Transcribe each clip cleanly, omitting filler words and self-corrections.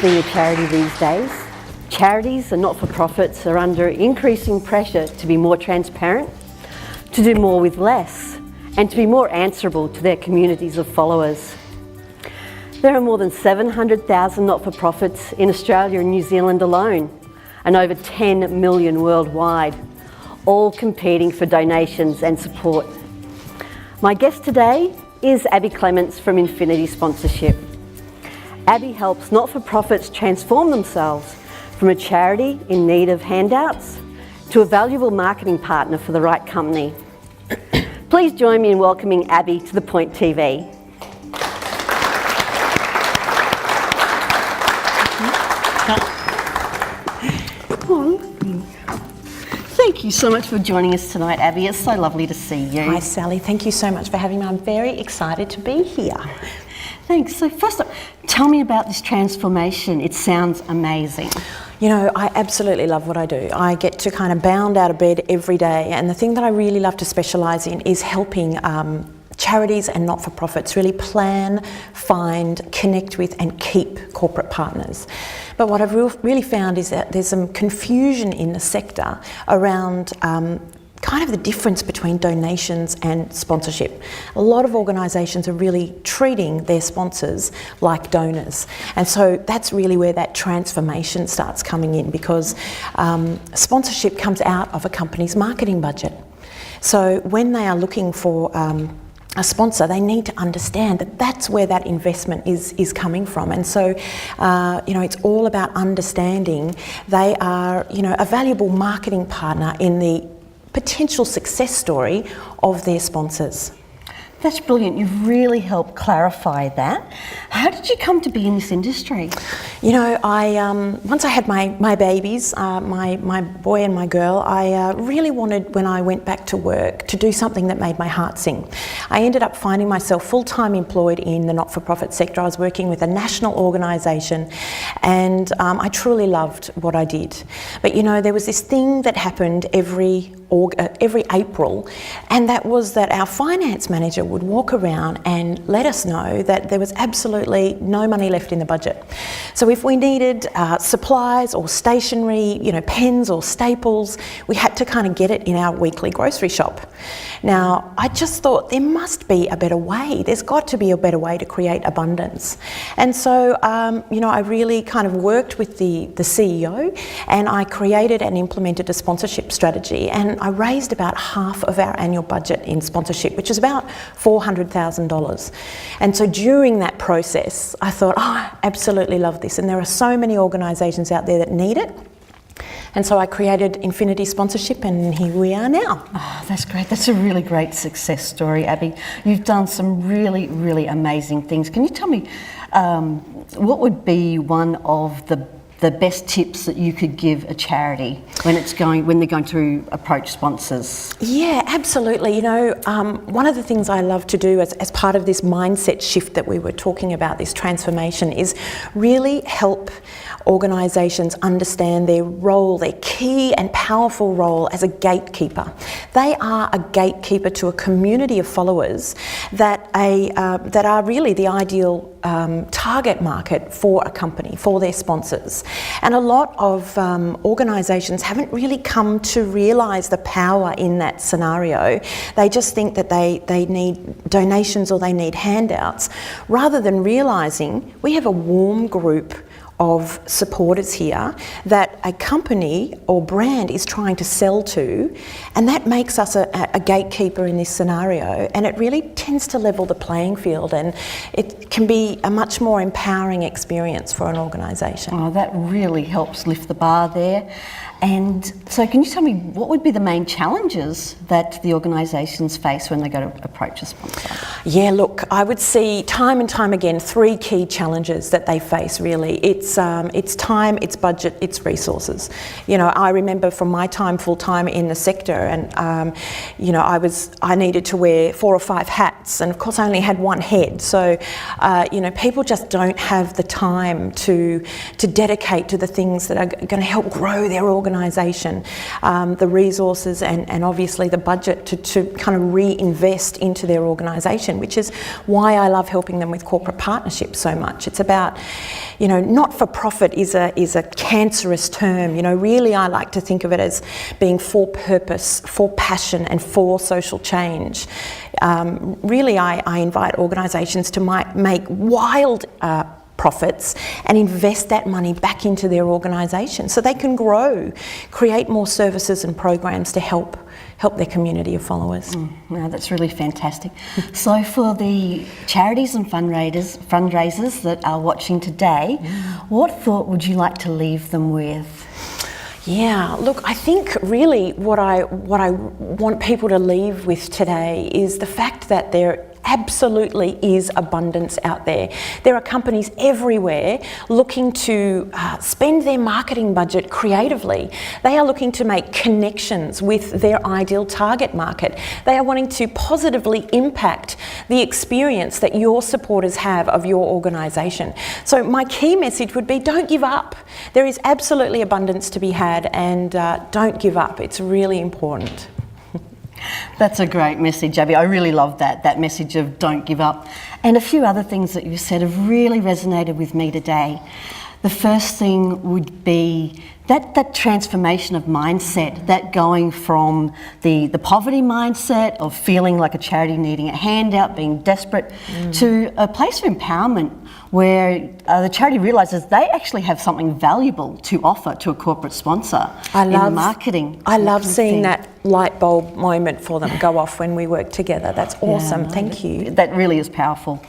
being a charity these days. Charities and not-for-profits are under increasing pressure to be more transparent, to do more with less, and to be more answerable to their communities of followers. There are more than 700,000 not-for-profits in Australia and New Zealand alone, and over 10 million worldwide, all competing for donations and support. My guest today is Abby Clements from Infinity Sponsorship. Abby helps not-for-profits transform themselves from a charity in need of handouts to a valuable marketing partner for the right company. Please join me in welcoming Abby to The Point TV. Thank you so much for joining us tonight, Abby. It's so lovely to see you. Hi, Sally. Thank you so much for having me. I'm very excited to be here. Thanks. So first up, tell me about this transformation. It sounds amazing. You know, I absolutely love what I do. I get to kind of bound out of bed every day, and the thing that I really love to specialise in is helping charities and not-for-profits really plan, find, connect with and keep corporate partners. But what I've really found is that there's some confusion in the sector around kind of the difference between donations and sponsorship. A lot of organisations are really treating their sponsors like donors, and so that's really where that transformation starts coming in, because sponsorship comes out of a company's marketing budget. So when they are looking for a sponsor, they need to understand that that's where that investment is coming from. And so, you know, it's all about understanding they are, you know, a valuable marketing partner in the potential success story of their sponsors. That's brilliant. You've really helped clarify that. How did you come to be in this industry? You know, once I had my babies, my boy and my girl, I really wanted, when I went back to work, to do something that made my heart sing. I ended up finding myself full-time employed in the not-for-profit sector. I was working with a national organisation, and I truly loved what I did. But you know, there was this thing that happened every April, and that was that our finance manager would walk around and let us know that there was absolutely no money left in the budget. So if we needed supplies or stationery, you know, pens or staples, we had to kind of get it in our weekly grocery shop. Now, I just thought there must be a better way. There's got to be a better way to create abundance. And so, you know, I really kind of worked with the CEO, and I created and implemented a sponsorship strategy, and I raised about half of our annual budget in sponsorship, which is about $400,000. And so during that process, I thought, oh, I absolutely love this. And there are so many organisations out there that need it. And so I created Infinity Sponsorship, and here we are now. Oh, that's great. That's a really great success story, Abby. You've done some really, really amazing things. Can you tell me what would be one of the best tips that you could give a charity when they're going to approach sponsors? Yeah, absolutely. You know, one of the things I love to do as part of this mindset shift that we were talking about, this transformation, is really help organisations understand their role, their key and powerful role as a gatekeeper. They are a gatekeeper to a community of followers that are really the ideal target market for a company, for their sponsors. And a lot of organisations haven't really come to realise the power in that scenario. They just think that they need donations or they need handouts, rather than realising we have a warm group of supporters here that a company or brand is trying to sell to, and that makes us a gatekeeper in this scenario, and it really tends to level the playing field, and it can be a much more empowering experience for an organisation. Oh, that really helps lift the bar there. And so can you tell me what would be the main challenges that the organisations face when they go to approach a sponsor? Yeah, look, I would see time and time again 3 key challenges that they face really. It's time, it's budget, it's resources. You know, I remember from my time full-time in the sector, and you know, I needed to wear 4 or 5 hats, and of course I only had one head. So you know, people just don't have the time to dedicate to the things that are going to help grow their organisation organisation the resources and obviously the budget to kind of reinvest into their organisation, which is why I love helping them with corporate partnerships so much. It's about, you know, not-for-profit is a cancerous term. You know, really I like to think of it as being for purpose, for passion and for social change. Really I invite organisations to make wild profits and invest that money back into their organisation so they can grow, create more services and programs to help their community of followers. No, that's really fantastic. So for the charities and fundraisers that are watching today, what thought would you like to leave them with? Yeah, look, I think really what I want people to leave with today is the fact that there absolutely is abundance out there. There are companies everywhere looking to spend their marketing budget creatively. They are looking to make connections with their ideal target market. They are wanting to positively impact the experience that your supporters have of your organisation. So my key message would be, don't give up. There is absolutely abundance to be had, and don't give up. It's really important. That's a great message, Abby. I really love that message of don't give up. And a few other things that you said have really resonated with me today. The first thing would be that transformation of mindset, that going from the poverty mindset of feeling like a charity needing a handout, being desperate, to a place of empowerment where the charity realises they actually have something valuable to offer to a corporate sponsor in marketing. I love seeing that light bulb moment for them go off when we work together. That's awesome. Thank you. That really is powerful.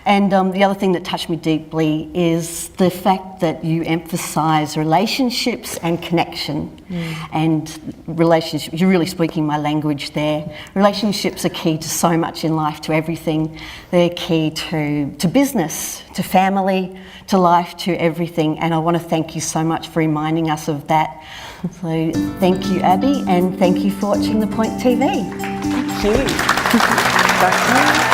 And the other thing that touched me deeply is the fact that you emphasise relationships and connection. And relationships, you're really speaking my language there. Relationships are key to so much in life, to everything. They're key to business, to family, to life, to everything. And I want to thank you so much for reminding us of that. So thank you, Abby, and thank you for watching The Point TV. Thank you.